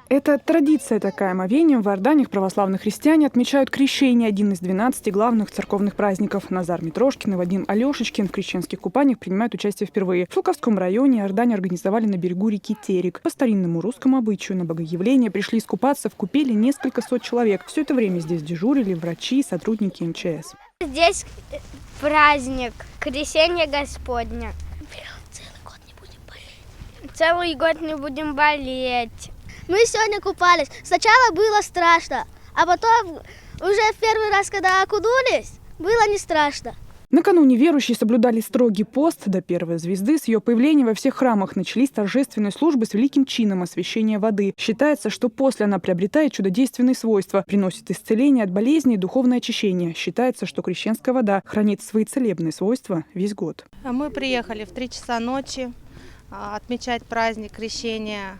Это традиция такая. Омовением в Иордании православные христиане отмечают крещение, один из 12 главных церковных праздников. Назар Митрошкин и Вадим Алешечкин в крещенских купаниях принимают участие впервые. В Шелковском районе Иордании организовали на берегу реки Терек. По старинному русскому обычаю на богоявление пришли искупаться в купели несколько сот человек. Все это время здесь дежурили врачи и сотрудники МЧС. Здесь праздник, крещение Господня. Целый год не будем болеть. Мы сегодня купались. Сначала было страшно, а потом уже в первый раз, когда окунулись, было не страшно. Накануне верующие соблюдали строгий пост до первой звезды. С ее появления во всех храмах начались торжественные службы с великим чином освящения воды. Считается, что после она приобретает чудодейственные свойства, приносит исцеление от болезней и духовное очищение. Считается, что крещенская вода хранит свои целебные свойства весь год. Мы приехали в 3 часа ночи отмечать праздник крещения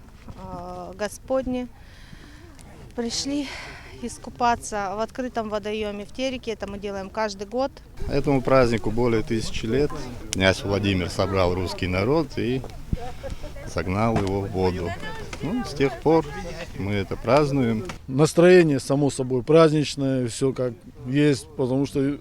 Господне. Пришли искупаться в открытом водоеме в Тереке. Это мы делаем каждый год. Этому празднику более 1000 лет. Князь Владимир собрал русский народ и загнал его в воду. С тех пор мы это празднуем. Настроение, само собой, праздничное, все как есть, потому что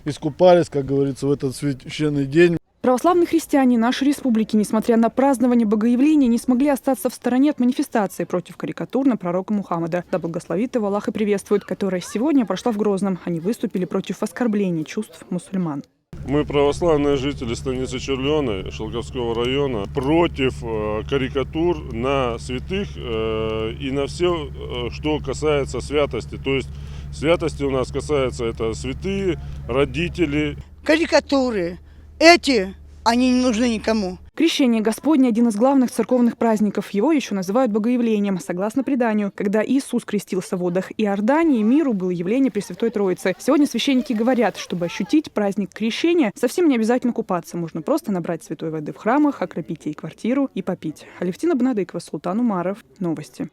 искупались, как говорится, в этот священный день. Православные христиане нашей республики, несмотря на празднование Богоявления, не смогли остаться в стороне от манифестации против карикатур на пророка Мухаммада. Да благословит его Аллах и приветствует, которая сегодня прошла в Грозном. Они выступили против оскорблений чувств мусульман. Мы, православные жители станицы Черленой Шелковского района, против карикатур на святых и на все, что касается святости. То есть святости у нас касается это святые, родители. Карикатуры. Они не нужны никому. Крещение Господне – один из главных церковных праздников. Его еще называют Богоявлением, согласно преданию. Когда Иисус крестился в водах Иордании, миру было явление Пресвятой Троицы. Сегодня священники говорят, чтобы ощутить праздник крещения, совсем не обязательно купаться. Можно просто набрать святой воды в храмах, окропить ей квартиру и попить. Алевтина Бонадыкова, Султан Умаров. Новости.